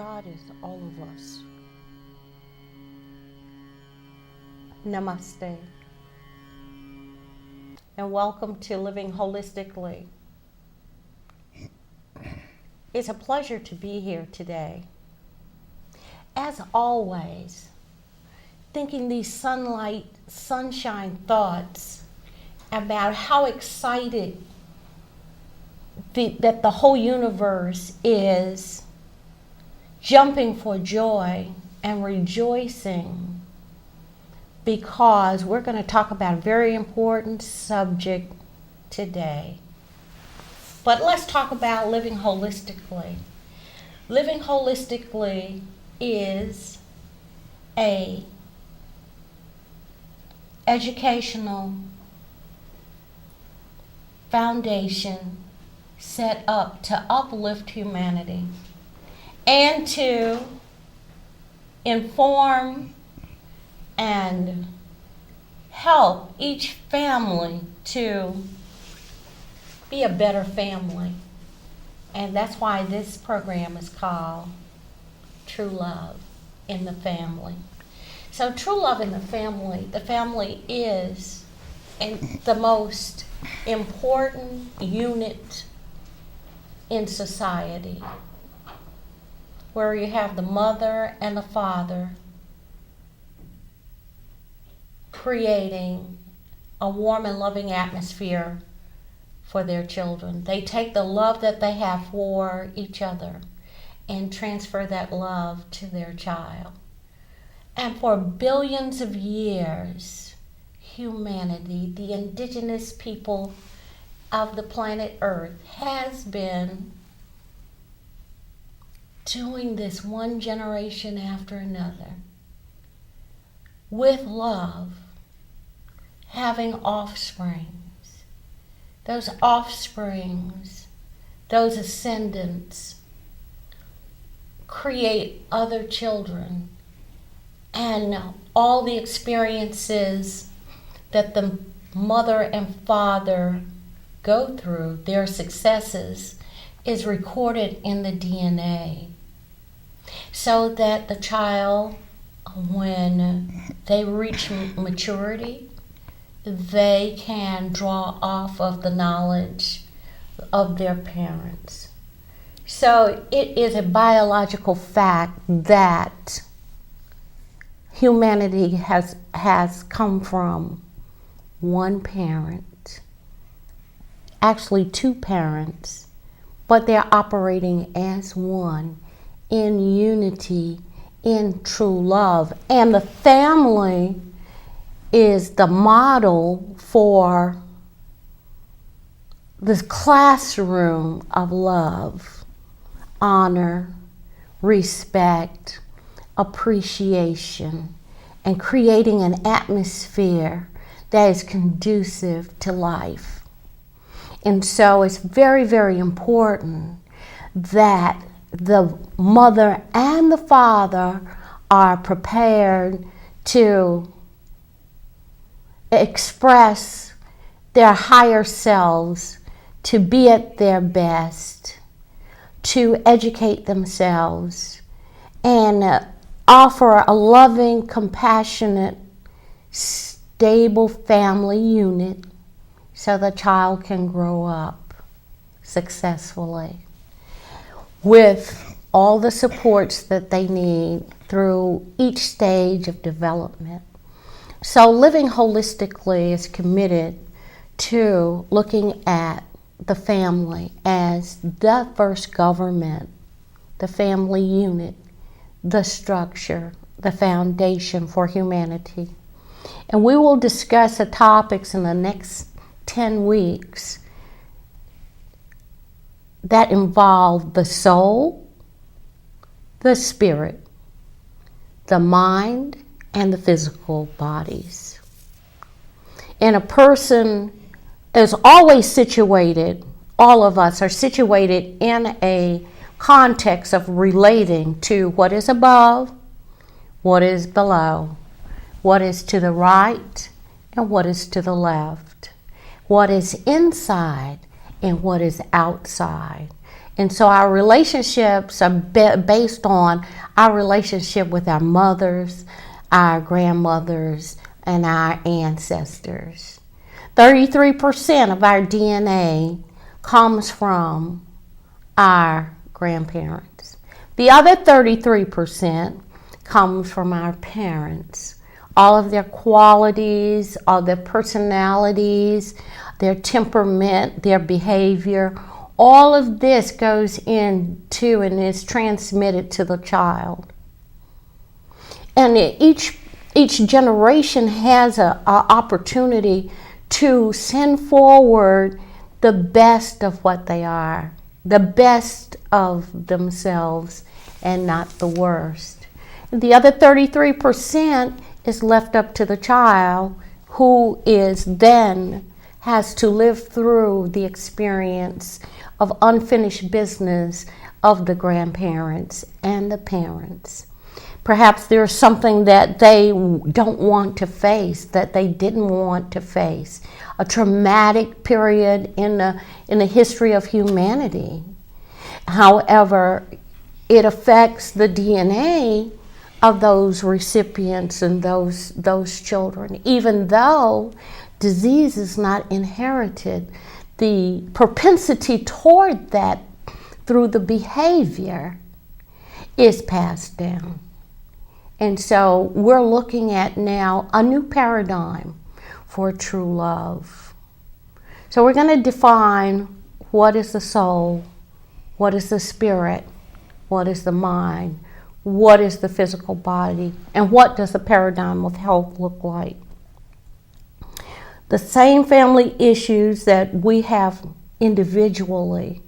God is all of us. Namaste. And welcome to Living Holistically. It's a pleasure to be here today. As always, thinking these sunshine thoughts about how excited that the whole universe is jumping for joy and rejoicing, because we're going to talk about a very important subject today. But let's talk about living holistically. Living holistically is a educational foundation set up to uplift humanity and to inform and help each family to be a better family. And that's why this program is called True Love in the Family. So true love in the family is the most important unit in society, where you have the mother and the father creating a warm and loving atmosphere for their children. They take the love that they have for each other and transfer that love to their child. And for billions of years, humanity, the indigenous people of the planet Earth, has been doing this one generation after another with love, having offsprings. Those offsprings, those ascendants, create other children, and all the experiences that the mother and father go through, their successes, is recorded in the DNA, so that the child, when they reach maturity, they can draw off of the knowledge of their parents. So it is a biological fact that humanity has come from one parent, actually two parents, but they're operating as one in unity, in true love. And the family is the model for this classroom of love, honor, respect, appreciation, and creating an atmosphere that is conducive to life. And so it's very, very important that the mother and the father are prepared to express their higher selves, to be at their best, to educate themselves, and offer a loving, compassionate, stable family unit so the child can grow up successfully with all the supports that they need through each stage of development. So Living Holistically is committed to looking at the family as the first government, the family unit, the structure, the foundation for humanity. And we will discuss the topics in the next 10 weeks that involve the soul, the spirit, the mind, and the physical bodies. And a person is always situated, all of us are situated in a context of relating to what is above, what is below, what is to the right, and what is to the left, what is inside and what is outside. And so our relationships are based on our relationship with our mothers, our grandmothers, and our ancestors. 33% of our DNA comes from our grandparents. The other 33% comes from our parents. All of their qualities, all their personalities, their temperament, their behavior, all of this goes into and is transmitted to the child. And each generation has an opportunity to send forward the best of what they are, the best of themselves, and not the worst. The other 33% is left up to the child, who is then has to live through the experience of unfinished business of the grandparents and the parents. Perhaps there's something that they don't want to face, that they didn't want to face, a traumatic period in the history of humanity. However, it affects the DNA of those recipients and those children. Even though disease is not inherited, the propensity toward that through the behavior is passed down. And so we're looking at now a new paradigm for true love. So we're going to define what is the soul, what is the spirit, what is the mind, what is the physical body, and what does the paradigm of health look like. The same family issues that we have individually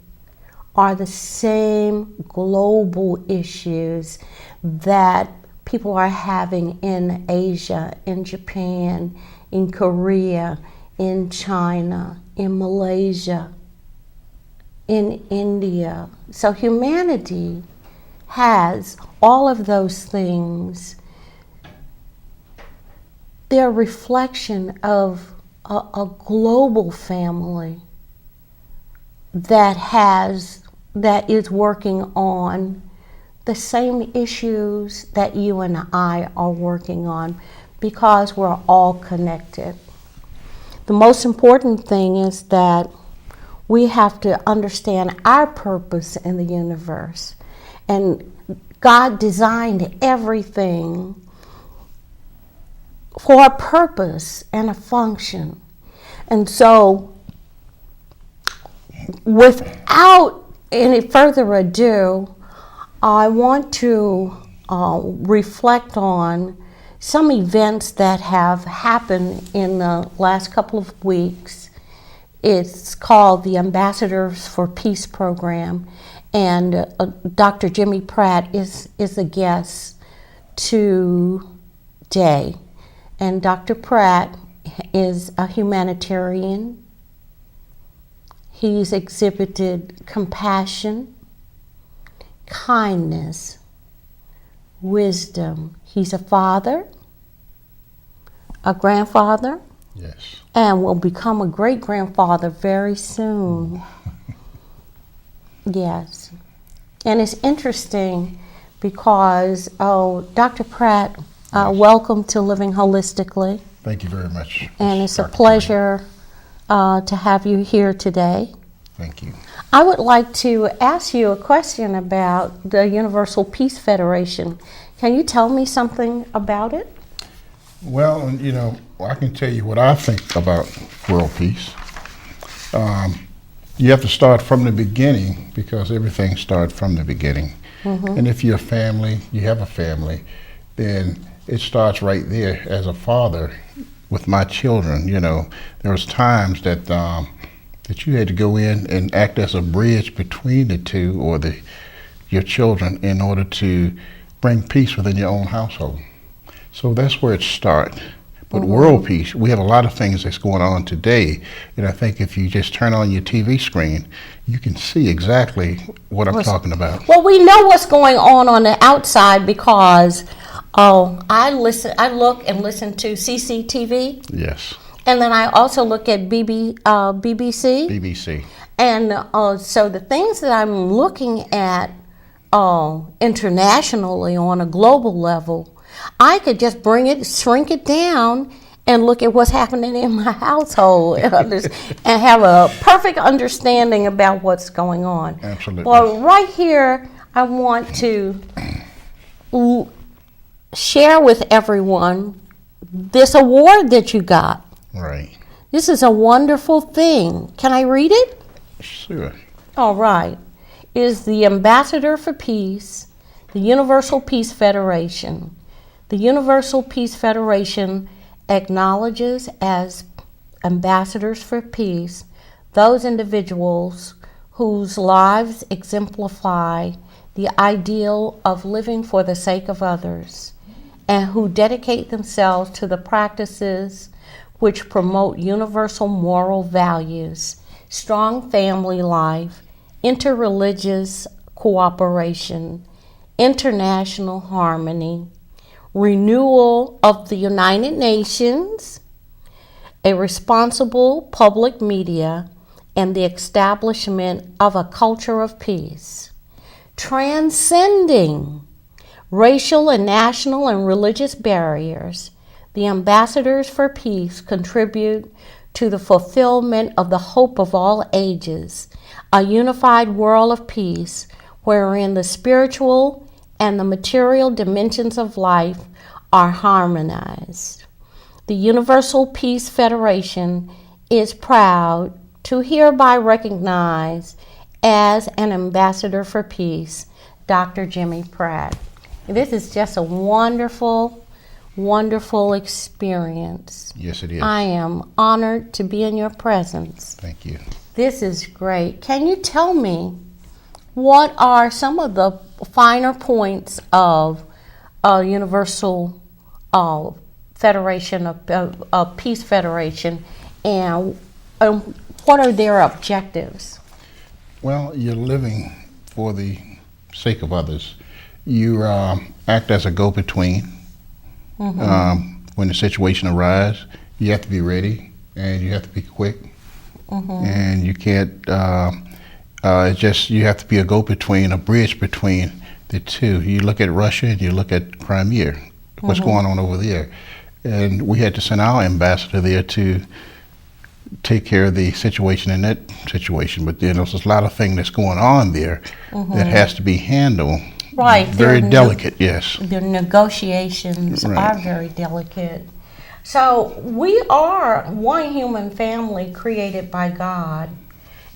are the same global issues that people are having in Asia, in Japan, in Korea, in China, in Malaysia, in India. So humanity has all of those things. They're a reflection of a global family that is working on the same issues that you and I are working on, because we're all connected. The most important thing is that we have to understand our purpose in the universe. And God designed everything for a purpose and a function. And so, without any further ado, I want to reflect on some events that have happened in the last couple of weeks. It's called the Ambassadors for Peace program, and Dr. Jimmie Pratt is a guest today. And Dr. Pratt is a humanitarian. He's exhibited compassion, kindness, wisdom. He's a father, a grandfather, yes, and will become a great-grandfather very soon. Yes. And it's interesting because, Dr. Pratt, yes. Welcome to Living Holistically. Thank you very much. And it's a Dr. pleasure to have you here today. Thank you. I would like to ask you a question about the Universal Peace Federation. Can you tell me something about it? Well, I can tell you what I think about world peace. You have to start from the beginning, because everything starts from the beginning. Mm-hmm. And if you're a family, you have a family, then it starts right there. As a father with my children, there was times that that you had to go in and act as a bridge between the two or your children in order to bring peace within your own household. So that's where it starts. But world peace, we have a lot of things that's going on today, and I think if you just turn on your TV screen, you can see exactly what I'm talking about. Well, we know what's going on the outside because I look and listen to CCTV. Yes. And then I also look at BBC. BBC. And so the things that I'm looking at internationally on a global level, I could just shrink it down and look at what's happening in my household and have a perfect understanding about what's going on. Absolutely. Well, right here, I want to share with everyone this award that you got. Right. This is a wonderful thing. Can I read it? Sure. All right. It is the Ambassador for Peace, the Universal Peace Federation. The Universal Peace Federation acknowledges as ambassadors for peace those individuals whose lives exemplify the ideal of living for the sake of others and who dedicate themselves to the practices which promote universal moral values, strong family life, interreligious cooperation, international harmony, renewal of the United Nations, a responsible public media, and the establishment of a culture of peace. Transcending racial and national and religious barriers, the ambassadors for peace contribute to the fulfillment of the hope of all ages, a unified world of peace wherein the spiritual and the material dimensions of life are harmonized. The Universal Peace Federation is proud to hereby recognize as an ambassador for peace, Dr. Jimmie Pratt. This is just a wonderful, wonderful experience. Yes, it is. I am honored to be in your presence. Thank you. This is great. Can you tell me what are some of the finer points of Universal Federation of Peace Federation, and what are their objectives? Well, you're living for the sake of others. You act as a go-between. When the situation arises, you have to be ready and you have to be quick. And you can't, you have to be a go-between, a bridge between the two. You look at Russia and you look at Crimea, what's going on over there. And we had to send our ambassador there to take care of the situation in that situation. But then there's a lot of things that's going on there that has to be handled. Right. Very delicate, yes. The negotiations are very delicate. So we are one human family created by God.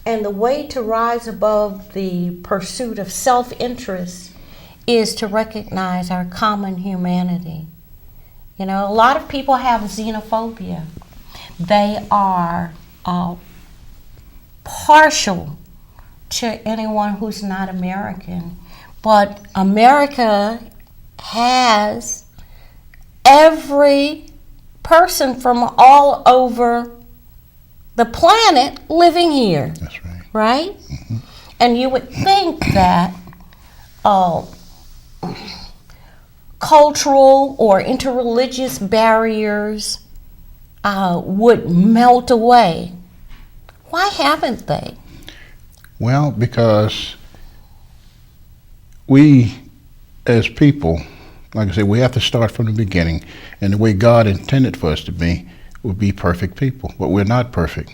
And the way to rise above the pursuit of self-interest is to recognize our common humanity. You know, a lot of people have xenophobia. They are partial to anyone who's not American. But America has every person from all over the planet living here. That's right. Right? And you would think that cultural or interreligious barriers would melt away. Why haven't they? Well, because we, as people, like I said, we have to start from the beginning. And the way God intended for us to be would be perfect people. But we're not perfect.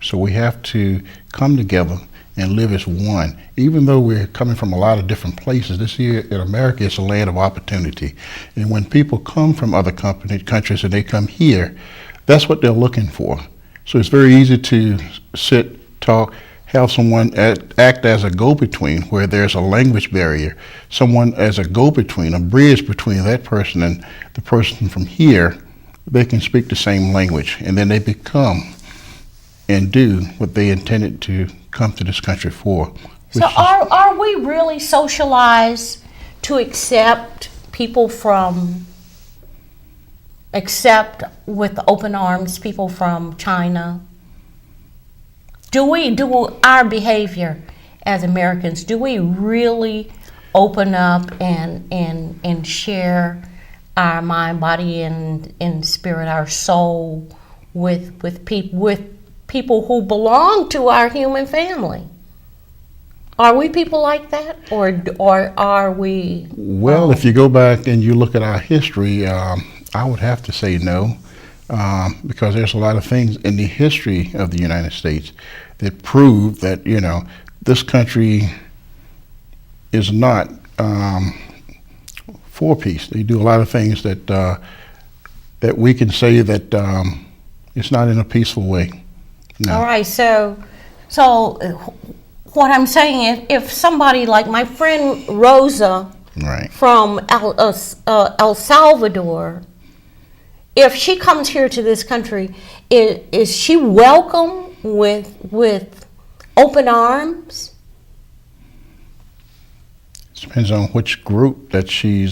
So we have to come together and live as one. Even though we're coming from a lot of different places, this here in America is a land of opportunity. And when people come from other countries and they come here, that's what they're looking for. So it's very easy to sit, talk, have someone act as a go-between where there's a language barrier, someone as a go-between, a bridge between that person and the person from here. They can speak the same language, and then they become and do what they intended to come to this country for. So are we really socialized to accept people accept with open arms people from China? Do our behavior as Americans, do we really open up and share our mind, body, and spirit, our soul with people who belong to our human family. Are we people like that, or are we? Well, if you go back and you look at our history, I would have to say no, because there's a lot of things in the history of the United States that prove that, this country is not for peace. They do a lot of things that we can say that it's not in a peaceful way. No. All right, so what I'm saying is, if somebody like my friend Rosa, Right. from El Salvador, if she comes here to this country, is she welcome with open arms? Depends on which group that she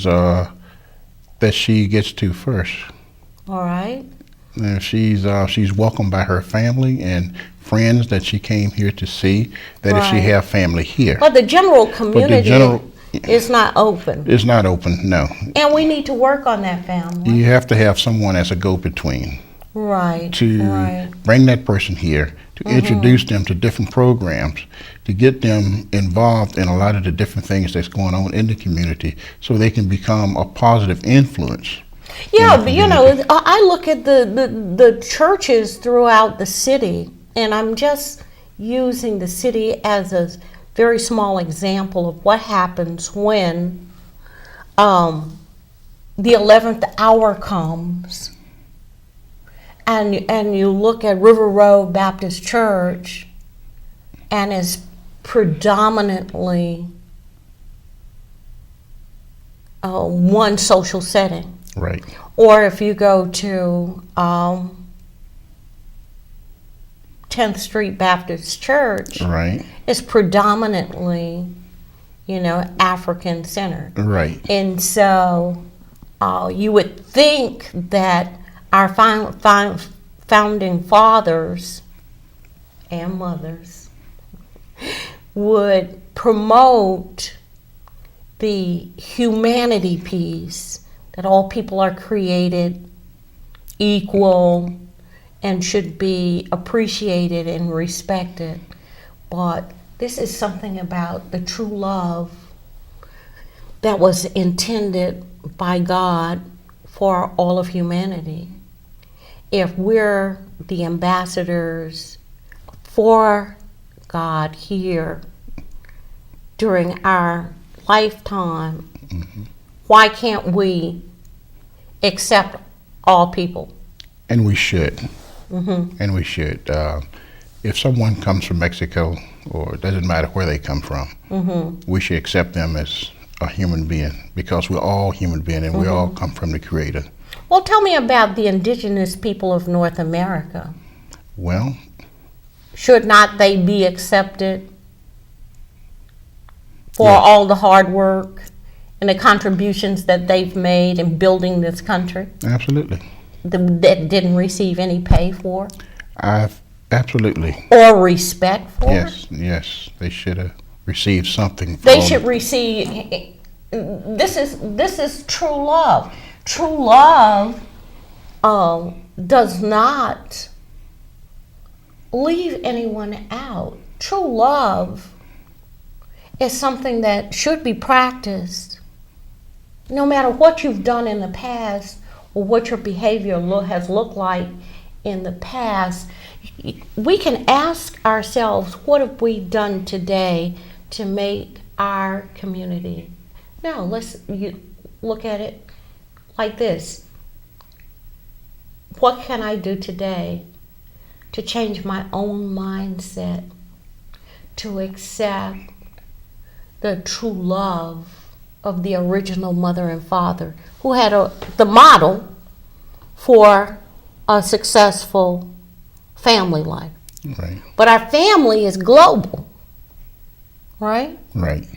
gets to first. All right. If she's welcomed by her family and friends that she came here to see, that if she Right. have family here. But the general community is not open. It's not open, no. And we need to work on that family. You have to have someone as a go-between Right. to Right. bring that person here, to introduce them to different programs, to get them involved in a lot of the different things that's going on in the community so they can become a positive influence. Yeah, but I look at the churches throughout the city, and I'm just using the city as a very small example of what happens when the 11th hour comes, and you look at River Road Baptist Church, and it's predominantly one social setting. Right. Or if you go to 10th Street Baptist Church, Right. it's predominantly, African centered. Right. And so you would think that our founding fathers and mothers would promote the humanity piece, that all people are created equal and should be appreciated and respected. But this is something about the true love that was intended by God for all of humanity. If we're the ambassadors for God here during our lifetime, why can't we accept all people? And we should. And we should. If someone comes from Mexico, or it doesn't matter where they come from, we should accept them as a human being, because we're all human beings and we all come from the Creator. Well, tell me about the indigenous people of North America. Well, should not they be accepted for Yes. all the hard work and the contributions that they've made in building this country absolutely. that didn't receive any pay for Absolutely. or respect for? Yes, they should have received something. They should receive. This is true love. True love does not leave anyone out. True love is something that should be practiced. No matter what you've done in the past or what your behavior has looked like in the past, we can ask ourselves, what have we done today to make our community? No, you look at it like this. What can I do today to change my own mindset, to accept the true love of the original mother and father, who had the model for a successful family life? Right. But our family is global, right? Right.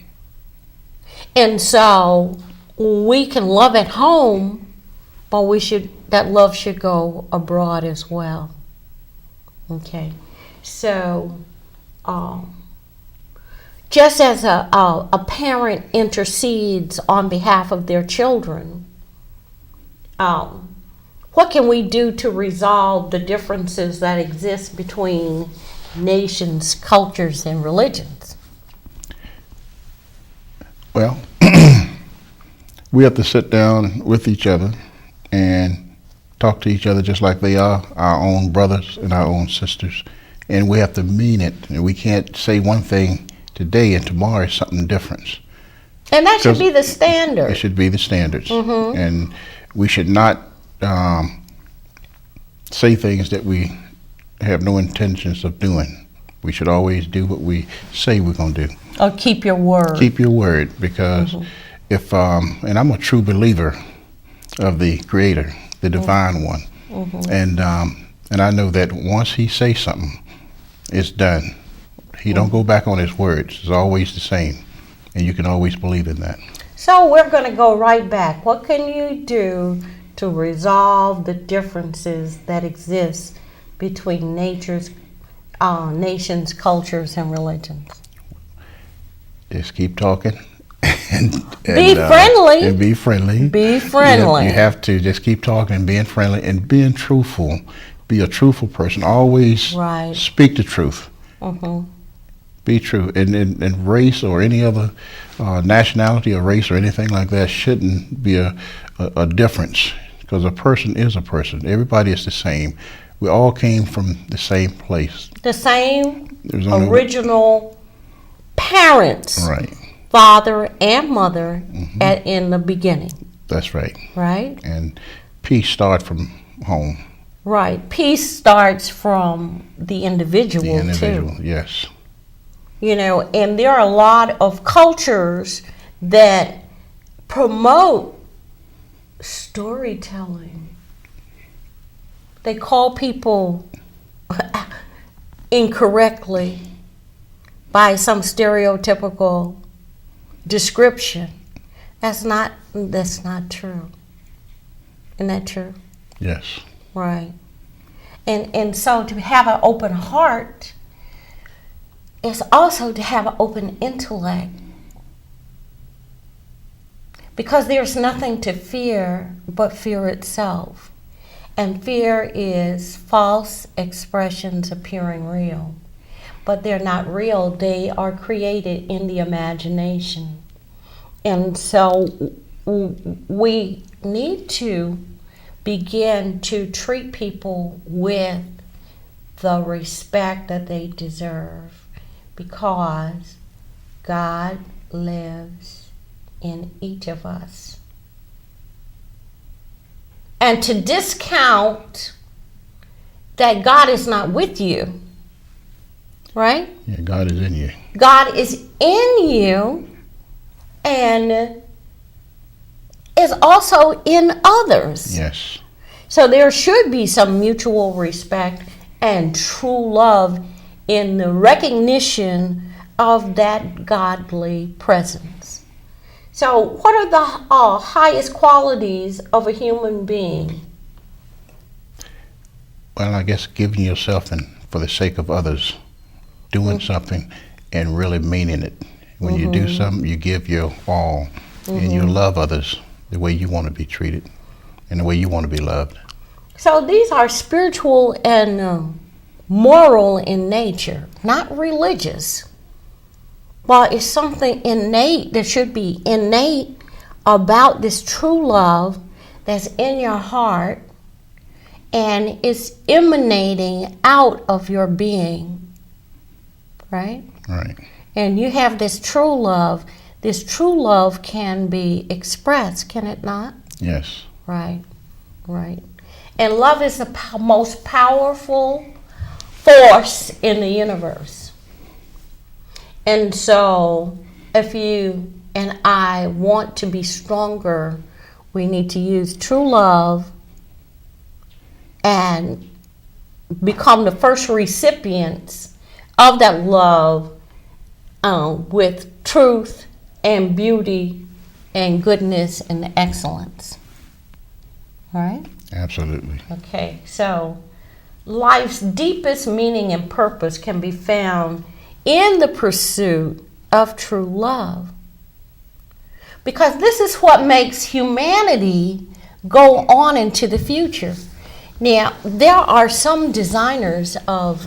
And so we can love at home, but that love should go abroad as well. Okay, so just as a parent intercedes on behalf of their children, what can we do to resolve the differences that exist between nations, cultures, and religions? Well, we have to sit down with each other and talk to each other just like they are our own brothers and our own sisters. And we have to mean it. And we can't say one thing today and tomorrow is something different. And that should be the standard. It should be the standards. Mm-hmm. And we should not say things that we have no intentions of doing. We should always do what we say we're going to do. Or keep your word. Keep your word, because if, and I'm a true believer of the Creator, the Divine One. And I know that once He says something, it's done. He don't go back on His words. It's always the same. And you can always believe in that. So we're going to go right back. What can you do to resolve the differences that exist between nations, cultures, and religions? Just keep talking. and be friendly. And be friendly. Be friendly. You have to just keep talking and being friendly and being truthful. Be a truthful person. Always speak the truth. Be true. And race or any other nationality or race or anything like that shouldn't be a difference, because a person is a person. Everybody is the same. We all came from the same place. The same original parents. Right. Father and mother in the beginning. That's right. Right? And peace starts from home. Right. Peace starts from the individual, too. Yes. You know, and there are a lot of cultures that promote storytelling. They call people incorrectly by some stereotypical description. That's not true. Isn't that true? Yes. Right. And so to have an open heart is also to have an open intellect. Because there's nothing to fear but fear itself. And fear is false expressions appearing real. But they're not real. They are created in the imagination. And so we need to begin to treat people with the respect that they deserve, because God lives in each of us. And to discount that God is not with you, right? Yeah, God is in you. God is in you and is also in others. Yes. So there should be some mutual respect and true love in the recognition of that godly presence. So what are the highest qualities of a human being? Well, I guess giving yourself and for the sake of others, doing something and really meaning it. When you do something, you give your all, and you love others the way you want to be treated and the way you want to be loved. So these are spiritual and moral in nature, not religious. But it's something innate that should be innate about this true love that's in your heart and is emanating out of your being, right? Right. And you have this true love. This true love can be expressed, can it not? Yes. Right, right. And love is the most powerful force in the universe. And so if you and I want to be stronger, we need to use true love and become the first recipients of that love with truth and beauty and goodness and excellence. All right? Absolutely. Okay, so life's deepest meaning and purpose can be found in the pursuit of true love. Because this is what makes humanity go on into the future. Now, there are some designers of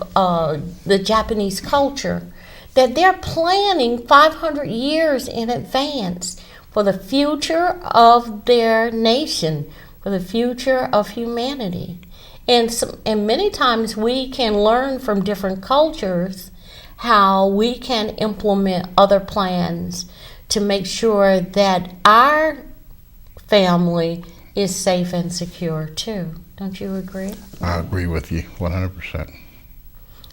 the Japanese culture that they're planning 500 years in advance for the future of their nation, for the future of humanity. And many times we can learn from different cultures how we can implement other plans to make sure that our family is safe and secure too. Don't you agree? I agree with you 100%.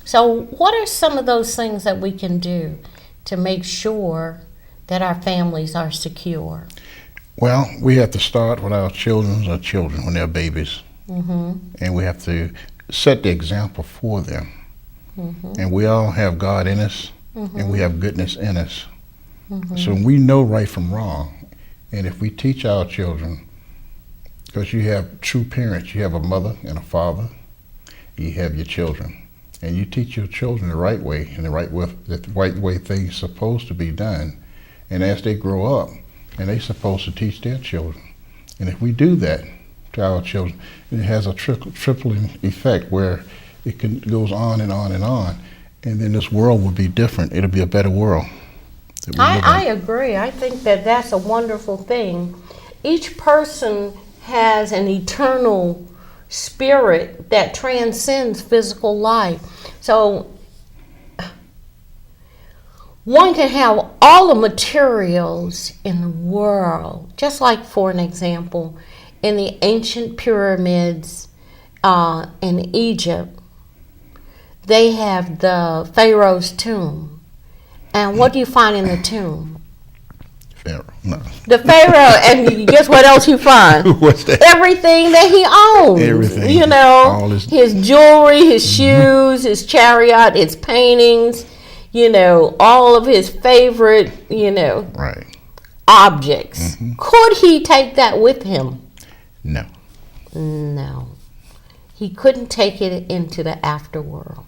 So what are some of those things that we can do to make sure that our families are secure? Well, we have to start with our children when they're babies. And we have to set the example for them. And we all have God in us, and we have goodness in us. So we know right from wrong. And if we teach our children, because you have true parents, you have a mother and a father, you have your children. And you teach your children the right way and the right way things are supposed to be done. And as they grow up, and they're supposed to teach their children. And if we do that to our children, it has a tripling effect where it goes on and on and on. And then this world will be different. It'll be a better world. I agree. I think that that's a wonderful thing. Each person has an eternal spirit that transcends physical life. So one can have all the materials in the world, just like, for an example, in the ancient pyramids in Egypt, they have the Pharaoh's tomb. And what do you find in the tomb? Pharaoh, no. The Pharaoh, and guess what else you find? What's that? Everything that he owns. Everything. You know, all his jewelry, his shoes, his chariot, his paintings, you know, all of his favorite, you know, objects. Could he take that with him? No. No. He couldn't take it into the afterworld.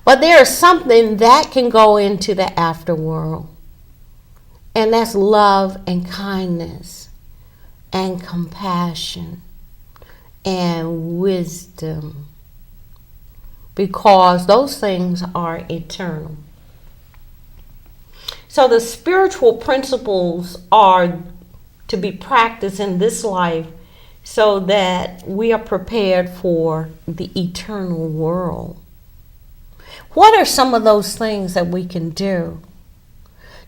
But there is something that can go into the afterworld. And that's love and kindness and compassion and wisdom. Because those things are eternal. So the spiritual principles are to be practiced in this life so that we are prepared for the eternal world. What are some of those things that we can do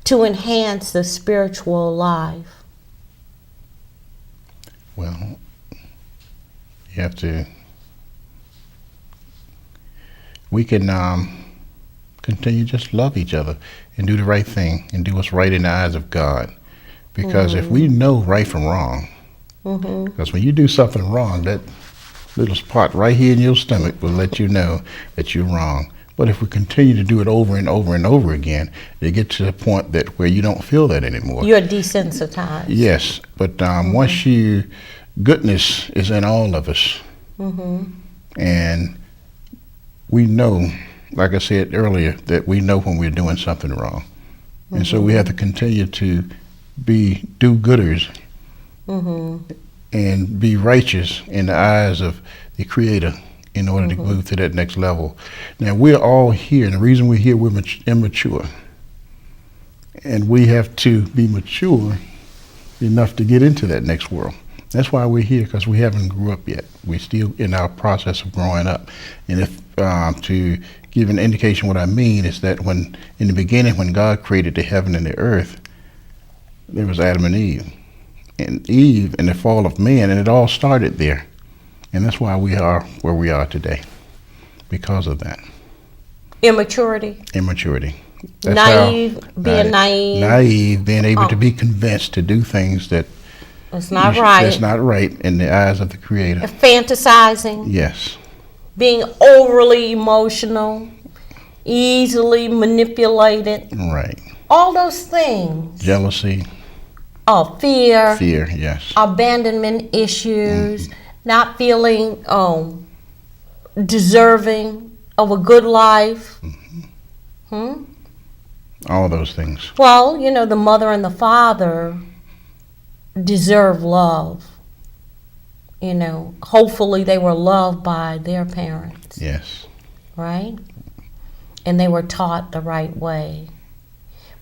to enhance the spiritual life? Well, you have to, we can continue to just love each other and do the right thing and do what's right in the eyes of God. Because if we know right from wrong, because when you do something wrong, that little spot right here in your stomach will let you know that you're wrong. But if we continue to do it over and over and over again, you get to the point that where you don't feel that anymore. You're desensitized. Yes, but once goodness is in all of us, and we know, like I said earlier, that we know when we're doing something wrong, and so we have to continue to be do-gooders and be righteous in the eyes of the Creator in order to move to that next level. Now, we're all here, and the reason we're here, we're immature. And we have to be mature enough to get into that next world. That's why we're here, because we haven't grew up yet. We're still in our process of growing up. And if to give an indication what I mean is that when, in the beginning, when God created the heaven and the earth, there was Adam and Eve. And Eve and the fall of man, and it all started there. And that's why we are where we are today, because of that. Immaturity. That's naive, being naive. Naive, being able to be convinced to do things that that's not right. That's not right in the eyes of the Creator. Fantasizing. Yes. Being overly emotional, easily manipulated. Right. All those things. Jealousy. Oh, fear. Fear, yes. Abandonment issues. Not feeling deserving of a good life. All those things. Well, you know, the mother and the father deserve love. hopefully they were loved by their parents. Yes. Right? And they were taught the right way.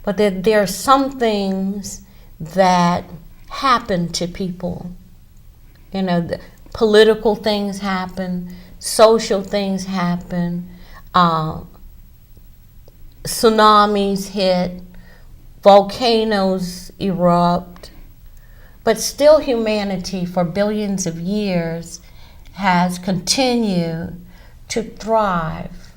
But there are some things that happen to people. Political things happen, social things happen, tsunamis hit, volcanoes erupt, but still humanity for billions of years has continued to thrive.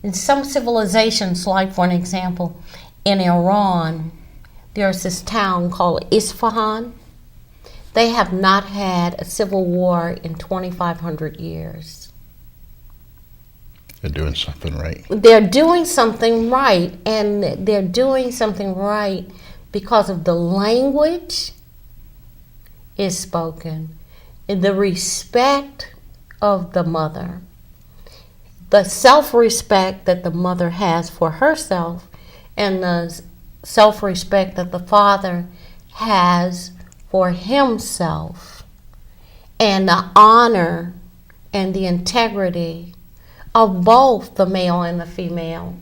In some civilizations, like for an example, in Iran, there's this town called Isfahan. They have not had a civil war in 2,500 years. They're doing something right. They're doing something right, and they're doing something right because of the language is spoken, and the respect of the mother, the self-respect that the mother has for herself, and the self-respect that the father has for himself, and the honor and the integrity of both the male and the female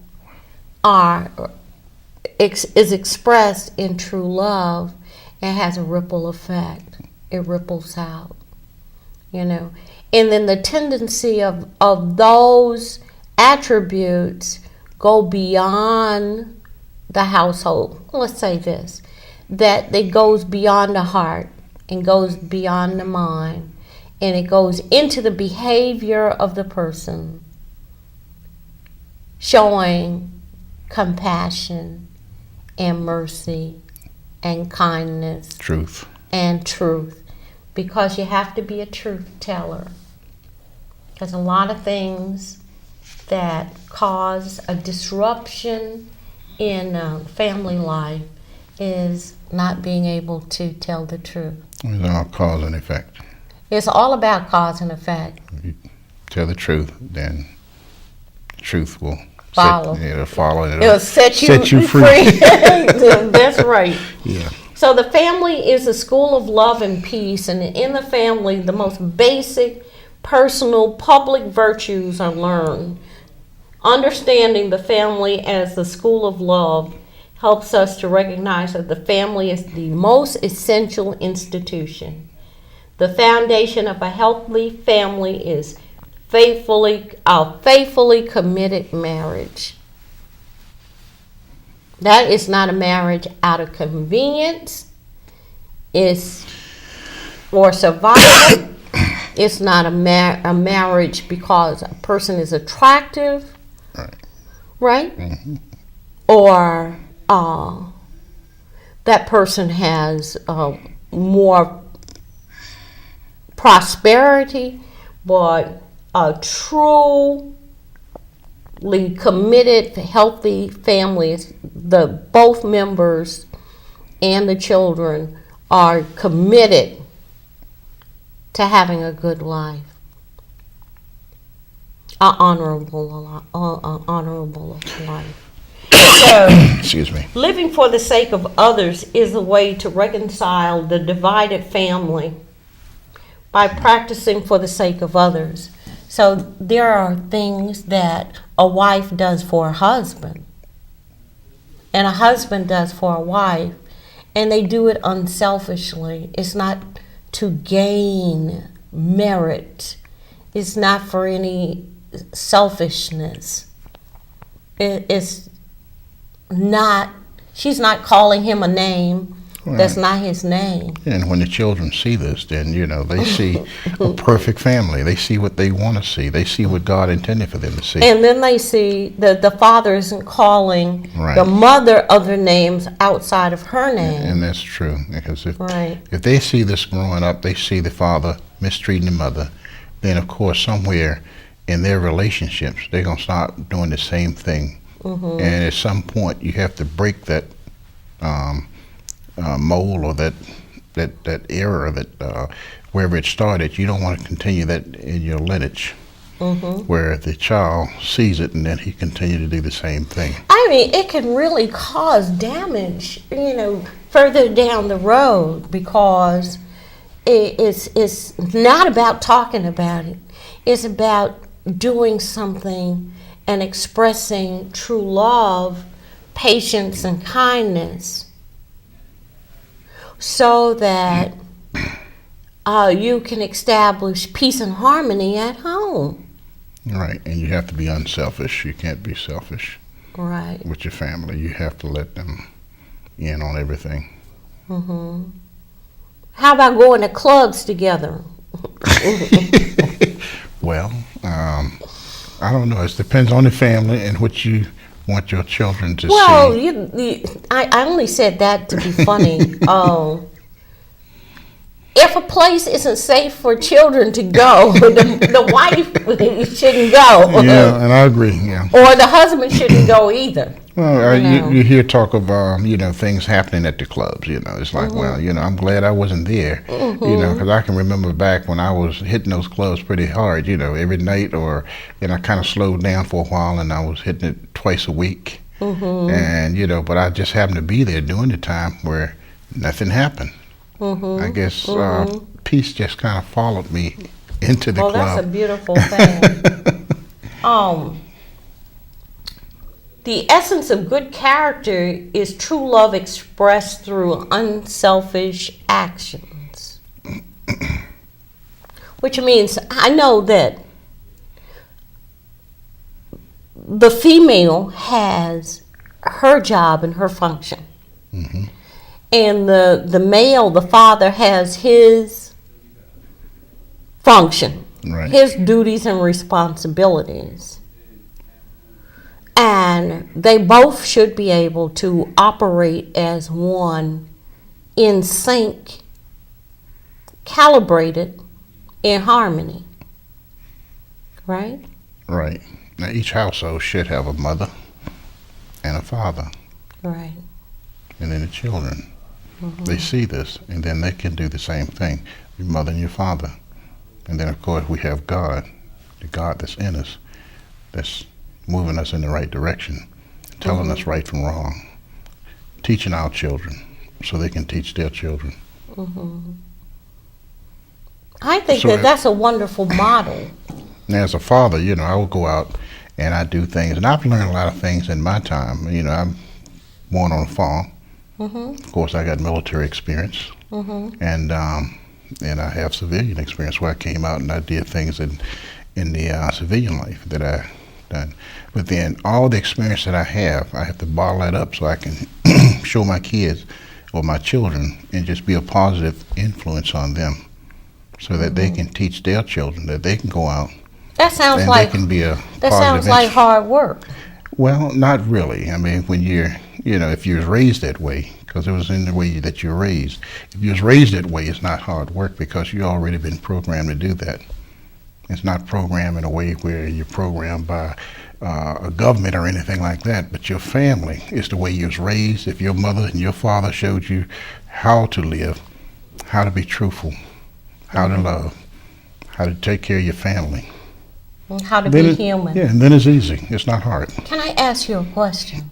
is expressed in true love and has a ripple effect. It ripples out, And then the tendency of those attributes go beyond the household. Let's say this, that it goes beyond the heart and goes beyond the mind, and it goes into the behavior of the person, showing compassion and mercy and kindness. Truth. And truth. Because you have to be a truth teller. There's a lot of things that cause a disruption in family life is not being able to tell the truth. It's all cause and effect. It's all about cause and effect. If you tell the truth, then truth will follow. It'll set you free. That's right. Yeah. So the family is a school of love and peace, and in the family, the most basic, personal, public virtues are learned. Understanding the family as the school of love helps us to recognize that the family is the most essential institution. The foundation of a healthy family is a faithfully committed marriage. That is not a marriage out of convenience or survival. It's not a marriage because a person is attractive, right? Mm-hmm. Or that person has more prosperity, but a truly committed, healthy family, both members and the children are committed to having a good life, an honorable life. So, excuse me. Living for the sake of others is a way to reconcile the divided family by practicing for the sake of others. So there are things that a wife does for a husband, and a husband does for a wife, and they do it unselfishly. It's not to gain merit. It's not for any selfishness. It's not, she's not calling him a name. Right. That's not his name. And when the children see this, then, they see a perfect family. They see what they want to see. They see what God intended for them to see. And then they see the father isn't calling the mother other names outside of her name. And that's true. Because if they see this growing up, they see the father mistreating the mother, then, of course, somewhere in their relationships, they're going to start doing the same thing. Mm-hmm. And at some point, you have to break that mold or that error that wherever it started. You don't want to continue that in your lineage, where the child sees it and then he continues to do the same thing. I mean, it can really cause damage, further down the road, because it's not about talking about it. It's about doing something and expressing true love, patience, and kindness, so that you can establish peace and harmony at home. Right, and you have to be unselfish. You can't be selfish. Right. With your family, you have to let them in on everything. Mm-hmm. How about going to clubs together? Well, I don't know. It depends on the family and what you want your children to see. Well, I only said that to be funny. If a place isn't safe for children to go, the wife shouldn't go. Yeah, and I agree. Yeah. Or the husband shouldn't go either. Well, you hear talk of things happening at the clubs. It's like, well, I'm glad I wasn't there. Because I can remember back when I was hitting those clubs pretty hard. Every night, and I kind of slowed down for a while, and I was hitting it twice a week. And but I just happened to be there during the time where nothing happened. I guess peace just kind of followed me into the club. Well, that's a beautiful thing. The essence of good character is true love expressed through unselfish actions. Which means I know that the female has her job and her function. Mm-hmm. And the male, the father, has his function, right, his duties and responsibilities. And they both should be able to operate as one, in sync, calibrated, in harmony. Right? Right. Now, each household should have a mother and a father. Right. And then the children. They see this, and then they can do the same thing, your mother and your father. And then, of course, we have God, the God that's in us, that's moving us in the right direction, telling us right from wrong, teaching our children so they can teach their children. I think that's a wonderful model. Now, as a father, I will go out and I do things, and I've learned a lot of things in my time. I'm born on a farm. Of course, I got military experience, and I have civilian experience where I came out and I did things in the civilian life that I done. But then all the experience that I have to bottle that up so I can show my kids or my children and just be a positive influence on them, so that they can teach their children, that they can go out. That sounds and like they can be a that sounds like hard work. Well, not really. I mean, when you're, if you're raised that way, because it was in the way that you're raised. If you was raised that way, it's not hard work because you already been programmed to do that. It's not programmed in a way where you're programmed by a government or anything like that, but your family is the way you was raised. If your mother and your father showed you how to live, how to be truthful, how to love, how to take care of your family. And how to be human. Yeah, and then it's easy. It's not hard. Can I ask you a question?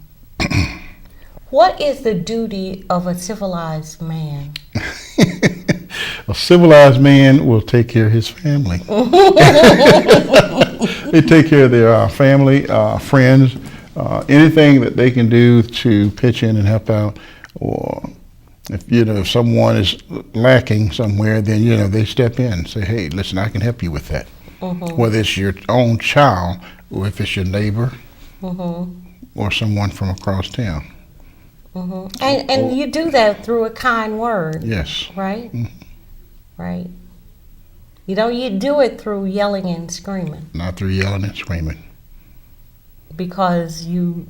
What is the duty of a civilized man? A civilized man will take care of his family. They take care of their family, friends, anything that they can do to pitch in and help out. Or if someone is lacking somewhere, then they step in and say, "Hey, listen, I can help you with that." Whether it's your own child or if it's your neighbor or someone from across town. And you do that through a kind word. Yes. Right? Right. You do it through yelling and screaming. Not through yelling and screaming. Because you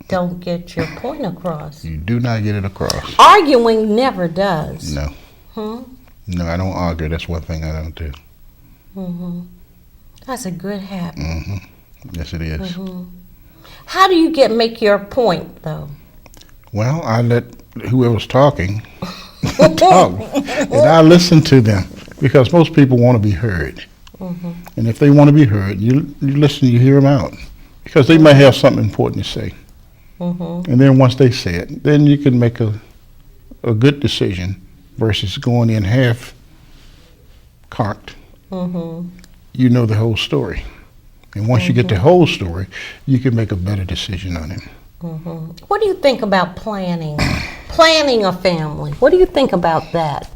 don't get your point across. You do not get it across. Arguing never does. No. No, I don't argue. That's one thing I don't do. That's a good habit. Yes, it is. How do you make your point, though? Well, I let whoever's talking talk, and I listen to them because most people want to be heard. And if they want to be heard, you listen, you hear them out because they might have something important to say. And then once they say it, then you can make a good decision versus going in half cocked. You know the whole story. And once you get the whole story, you can make a better decision on it. What do you think about planning? Planning a family. What do you think about that?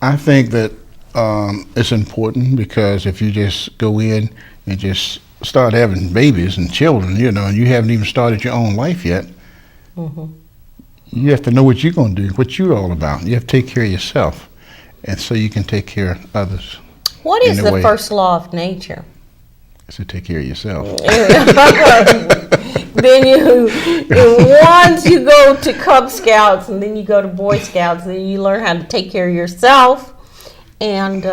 I think that it's important, because if you just go in and just start having babies and children, you know, and you haven't even started your own life yet, you have to know what you're going to do, what you're all about. You have to take care of yourself, and so you can take care of others. What is the first law of nature? It's to take care of yourself. Then once you go to Cub Scouts, and then you go to Boy Scouts, and then you learn how to take care of yourself and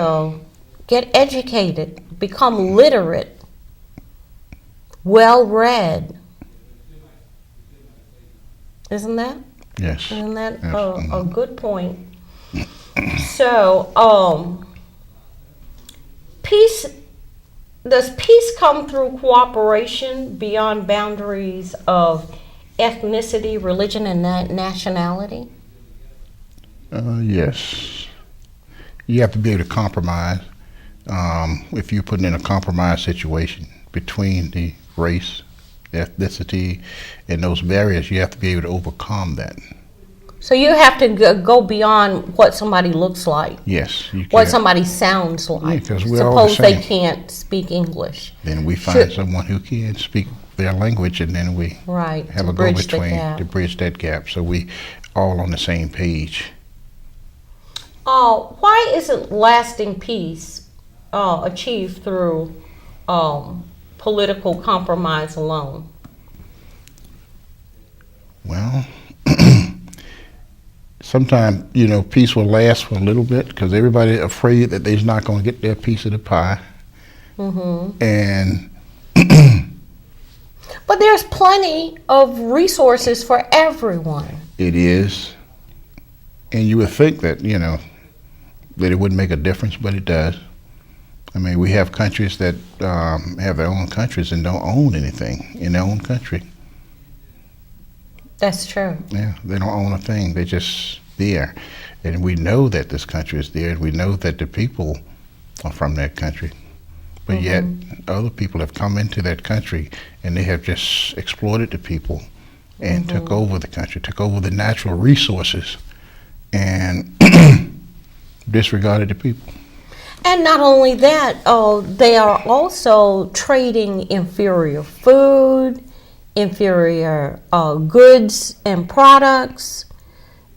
get educated, become literate, well-read. Isn't that? Yes. Isn't that a good point? So, peace. Does peace come through cooperation beyond boundaries of ethnicity, religion, and nationality? Yes. You have to be able to compromise. If you're putting in a compromise situation between the race, ethnicity, and those barriers, you have to be able to overcome that. So you have to go beyond what somebody looks like. Yes. What somebody sounds like. Because we're all the Suppose same. they can't speak English. Then we find someone who can speak their language, and then we have a go-between to bridge that gap, so we all on the same page. Why isn't lasting peace achieved through political compromise alone? Well, sometimes, peace will last for a little bit, because everybody's afraid that they're not going to get their piece of the pie. And but there's plenty of resources for everyone. It is. And you would think that, that it wouldn't make a difference, but it does. I mean, we have countries that have their own countries and don't own anything in their own country. That's true. Yeah, they don't own a thing. They're just there. And we know that this country is there, and we know that the people are from that country. But yet, other people have come into that country, and they have just exploited the people and took over the country, took over the natural resources, and disregarded the people. And not only that, they are also trading inferior food, inferior goods and products,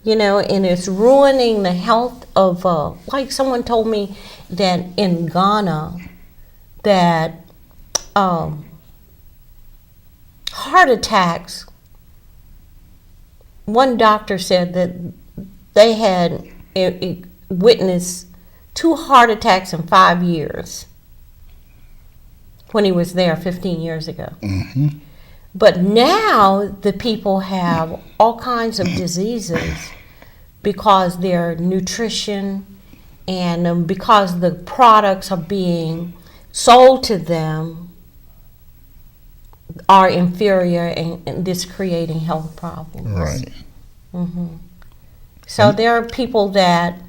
and it's ruining the health of, like someone told me that in Ghana, that heart attacks, one doctor said that they had witnessed 2 heart attacks in 5 years when he was there 15 years ago. But now the people have all kinds of diseases because their nutrition and because the products are being sold to them are inferior, and this creating health problems. Right. So there are people that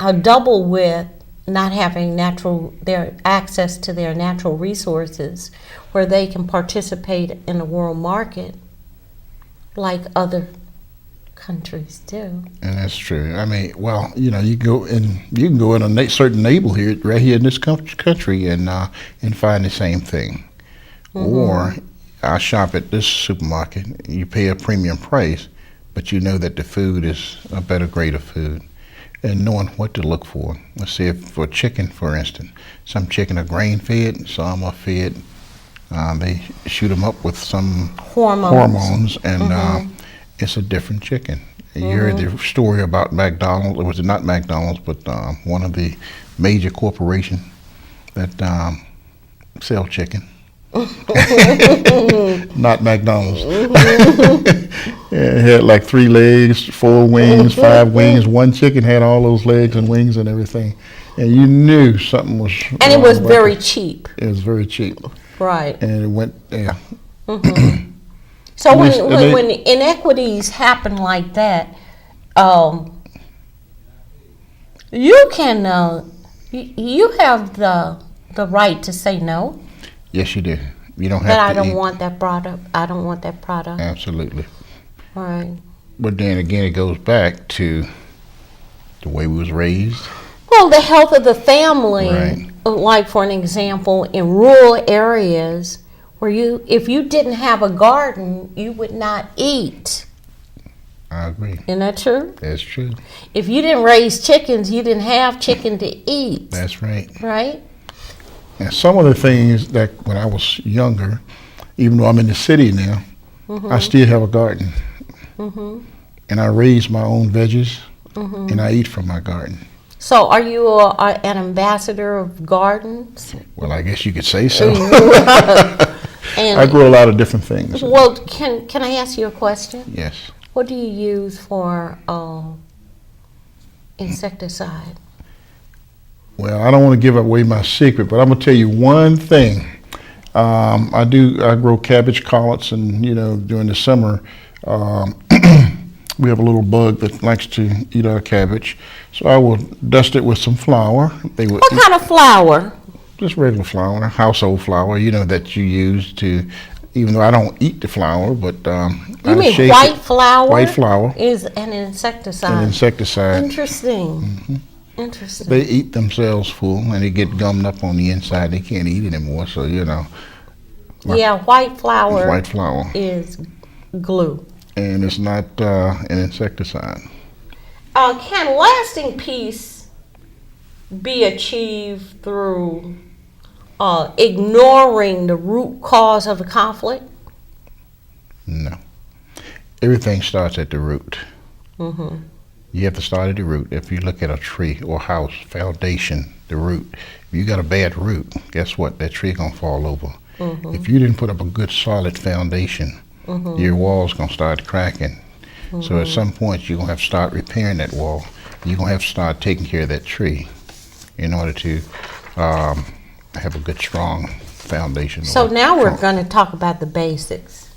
are double with not having their access to their natural resources, where they can participate in the world market like other countries do. And that's true. I mean, well, you can go in a certain neighborhood right here in this country and find the same thing. Or I shop at this supermarket. You pay a premium price, but you know that the food is a better grade of food. And knowing what to look for. Let's say for chicken, for instance, some chicken are grain-fed, some are fed. They shoot them up with some hormones, and it's a different chicken. You heard the story about McDonald's. It was not McDonald's, but one of the major corporations that sell chicken. Not McDonald's. It had like 3 legs, 4 wings, 5 wings. One chicken had all those legs and wings and everything, and you knew something was wrong. And it was very cheap. It was very cheap. Right. And it went, So when inequities happen like that, You can, you have the right to say no. Yes, you do. You don't have That I to don't eat. want that product. I don't want that product. Absolutely. Right. But then again, it goes back to the way we was raised. Well, the health of the family, Right. like for an example, in rural areas where if you didn't have a garden, you would not eat. I agree. Isn't that true? That's true. If you didn't raise chickens, you didn't have chicken to eat. That's right. Right? And some of the things that when I was younger, even though I'm in the city now, I still have a garden. And I raise my own veggies, and I eat from my garden. So are you an ambassador of gardens? Well, I guess you could say so. And I grow a lot of different things. well, can I ask you a question? Yes. What do you use for insecticide? Well, I don't want to give away my secret, but I'm gonna tell you one thing. I grow cabbage collards, and during the summer, we have a little bug that likes to eat our cabbage. So I will dust it with some flour. What kind of flour? Just regular flour, household flour, that you use to. Even though I don't eat the flour, but You mean shake white it. flour? White flour. Is an insecticide. An insecticide. Interesting. Interesting. They eat themselves full, and they get gummed up on the inside. They can't eat anymore. So Yeah, white flour. White flour. Is glue. And it's not an insecticide. Can lasting peace be achieved through ignoring the root cause of the conflict? No. Everything starts at the root. You have to start at the root. If you look at a tree or house, foundation, the root, if you got a bad root, guess what? That tree gonna fall over. If you didn't put up a good solid foundation, your wall's gonna start cracking. So at some point you're gonna have to start repairing that wall. You're gonna have to start taking care of that tree in order to have a good, strong foundation. So now we're going to talk about the basics.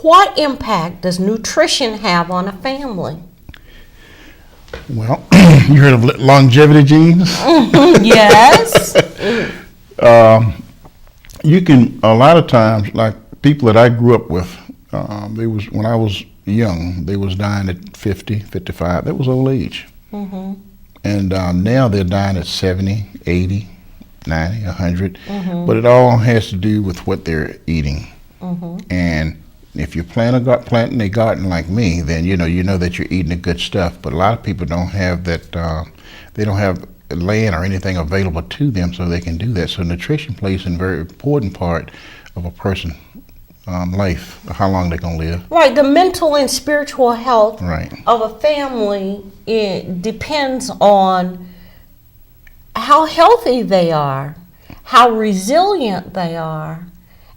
What impact does nutrition have on a family? Well, you heard of longevity genes? Yes. You can, a lot of times, like people that I grew up with, when I was young, they was dying at 50, 55. That was old age. And now they're dying at 70, 80, 90, 100. But it all has to do with what they're eating. And if you're planting a garden like me, then you know that you're eating the good stuff. But a lot of people don't have that. They don't have land or anything available to them so they can do that. So nutrition plays a very important part of a person's life, how long they're going to live. Right. The mental and spiritual health Right. of a family, it depends on how healthy they are, how resilient they are,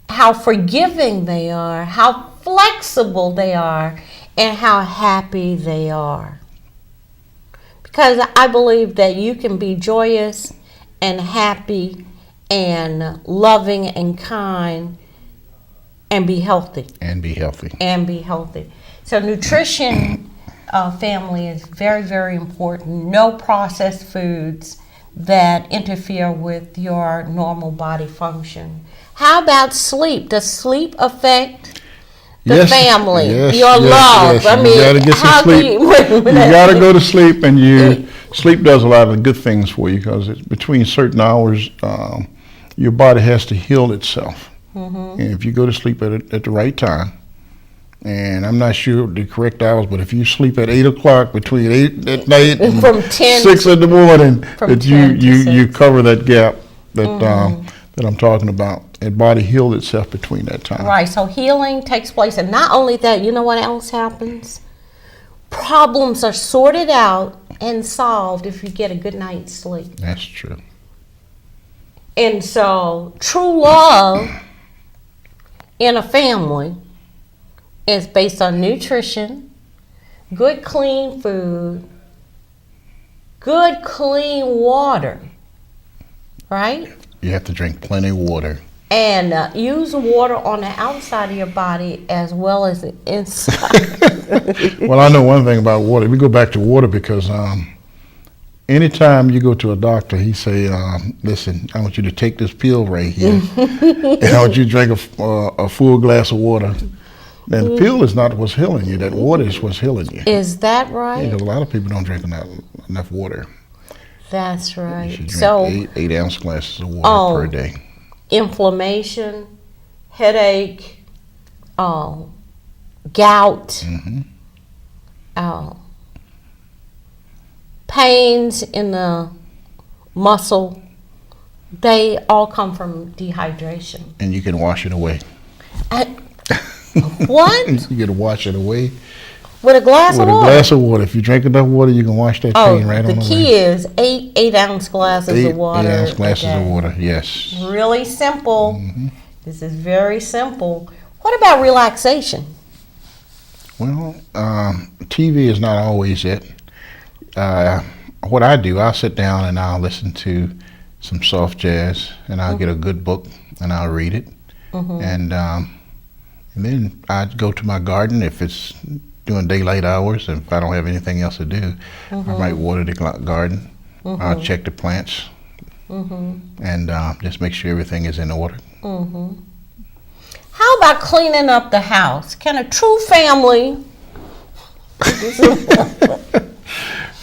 how forgiving they are, how flexible they are, and how happy they are. Because I believe that you can be joyous and happy and loving and kind and be healthy. And be healthy. And be healthy. So nutrition, family, is very, very important. No processed foods that interfere with your normal body function. How about sleep? Does sleep affect the family, your love? Yes. I mean, you gotta get some sleep. You gotta go to sleep, and sleep does a lot of good things for you because between certain hours, your body has to heal itself. And if you go to sleep at the right time, and I'm not sure the correct hours, but if you sleep at 8 o'clock between 8 at night and from 10 6 in the morning, that you 6. cover that gap that I'm talking about. And body healed itself between that time. Right, so healing takes place. And not only that, you know what else happens? Problems are sorted out and solved if you get a good night's sleep. That's true. And so true love in a family is based on nutrition, good clean food, good clean water, right? You have to drink plenty of water. And use water on the outside of your body as well as the inside. Well, I know one thing about water. We go back to water because anytime you go to a doctor, he say, listen, I want you to take this pill right here, and I want you to drink a full glass of water. And the pill is not what's healing you. That water is what's healing you. Is that right? Because a lot of people don't drink enough water. That's right. You should drink So 8 ounce glasses of water per day. Inflammation, headache, gout, pains in the muscle, they all come from dehydration. And you can wash it away. What? You can wash it away. With a glass of water? With a glass of water. If you drink enough water, you can wash that pain right on the way. The key is 8 ounce glasses of water. 8 ounce glasses of water, yes. Really simple. This is very simple. What about relaxation? Well, TV is not always it. What I do, I'll sit down and I'll listen to some soft jazz, and I'll get a good book and I'll read it. And then I go to my garden if it's during daylight hours, and if I don't have anything else to do, I might water the garden. I'll check the plants and just make sure everything is in order. How about cleaning up the house? Can a true family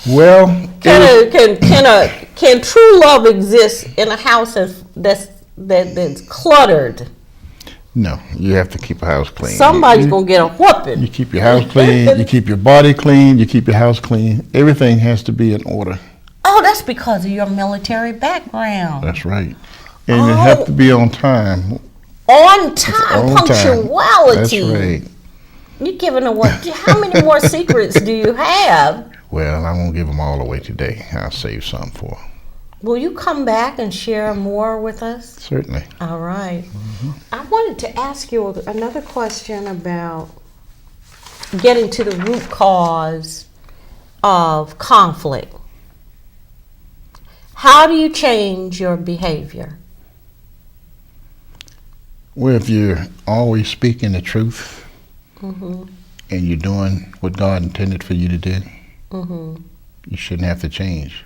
well, can true love exist in a house that's cluttered? No, you have to keep a house clean. Somebody's gonna get a whooping. You keep your house clean, you keep your body clean, you keep your house clean. Everything has to be in order. Oh, that's because of your military background. That's right. And you have to be on time. On time, punctuality. That's right. You're giving away. How many more secrets do you have? Well, I won't give them all away today. I'll save some for. Will you come back and share more with us? Certainly. All right. I wanted to ask you another question about getting to the root cause of conflict. How do you change your behavior? Well, if you're always speaking the truth and you're doing what God intended for you to do, you shouldn't have to change.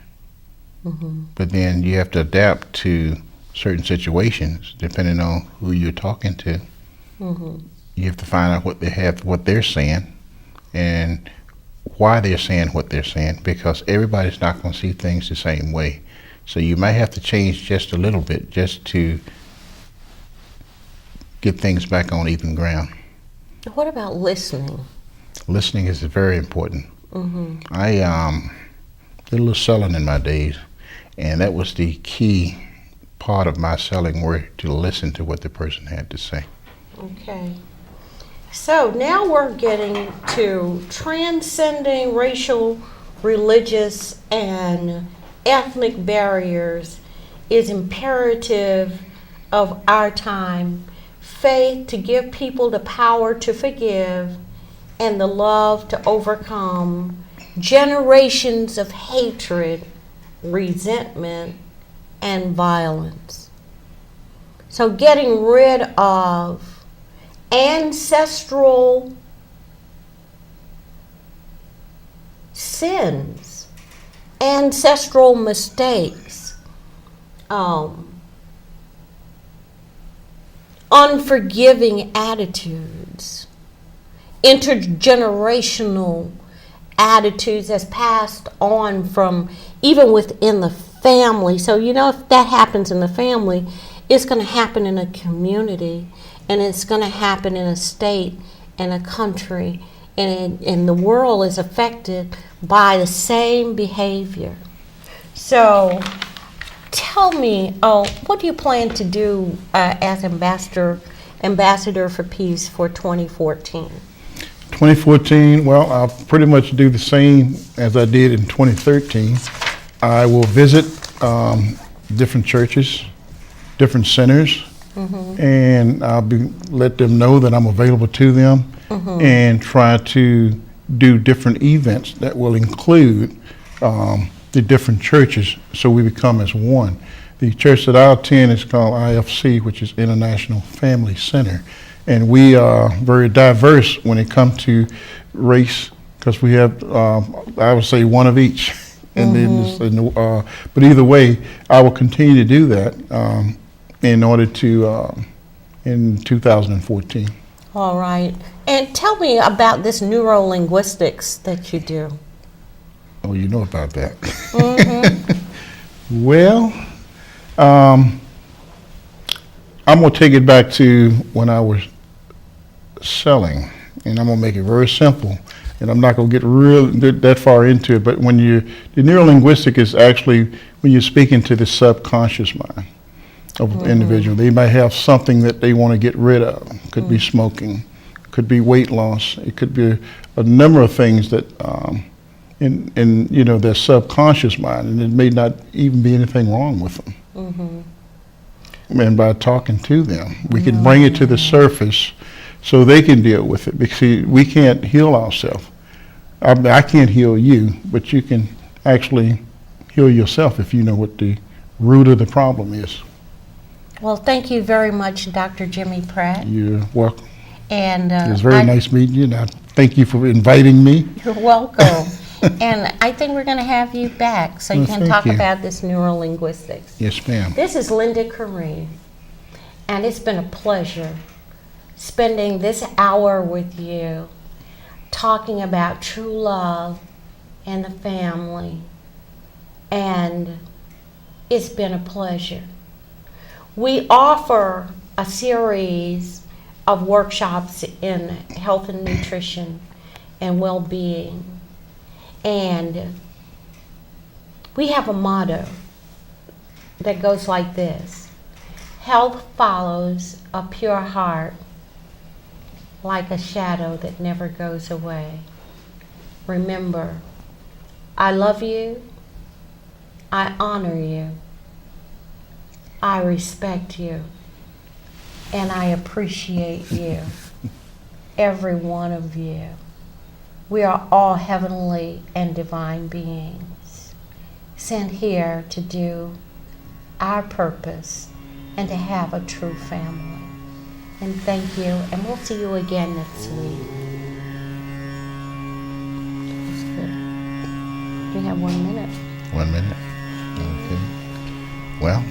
But then you have to adapt to certain situations depending on who you're talking to. You have to find out what they're saying and why they're saying what they're saying, because everybody's not going to see things the same way. So you might have to change just a little bit just to get things back on even ground. What about listening? Listening is very important. I did a little selling in my days, and that was the key part of my selling, were to listen to what the person had to say. Okay. So now we're getting to transcending racial, religious, and ethnic barriers is imperative of our time. Faith to give people the power to forgive and the love to overcome generations of hatred, resentment, and violence. So getting rid of ancestral sins, ancestral mistakes, unforgiving attitudes, intergenerational attitudes that's passed on from even within the family. So, if that happens in the family, it's going to happen in a community, and it's going to happen in a state and a country, and the world is affected by the same behavior. So, tell me, what do you plan to do as ambassador for peace for 2014? 2014, well, I'll pretty much do the same as I did in 2013. I will visit different churches, different centers, and I'll let them know that I'm available to them, and try to do different events that will include the different churches, so we become as one. The church that I attend is called IFC, which is International Family Center. And we are very diverse when it comes to race, because we have, I would say, one of each. And then, but either way, I will continue to do that in order to in 2014. All right. And tell me about this neurolinguistics that you do. Oh, you know about that. Mm-hmm. Well, I'm going to take it back to when I was selling, and I'm going to make it very simple. And I'm not going to get that far into it, but the neurolinguistic is actually when you're speaking to the subconscious mind of an individual. They might have something that they want to get rid of. Could be smoking, could be weight loss. It could be a number of things that in their subconscious mind, and it may not even be anything wrong with them. And by talking to them, we can bring it to the surface so they can deal with it, because we can't heal ourselves. I can't heal you, but you can actually heal yourself if you know what the root of the problem is. Well, thank you very much, Dr. Jimmie Pratt. You're welcome. And it was very nice meeting you, and I thank you for inviting me. You're welcome. And I think we're going to have you back so you can talk about this neurolinguistics. Yes, ma'am. This is Linda Karim, and it's been a pleasure spending this hour with you talking about true love and the family. And it's been a pleasure. We offer a series of workshops in health and nutrition and well-being. And we have a motto that goes like this: health follows a pure heart like a shadow that never goes away. Remember, I love you, I honor you, I respect you, and I appreciate you, every one of you. We are all heavenly and divine beings, sent here to do our purpose and to have a true family. And thank you, and we'll see you again next week. That's good. We have 1 minute. 1 minute? Okay. Well,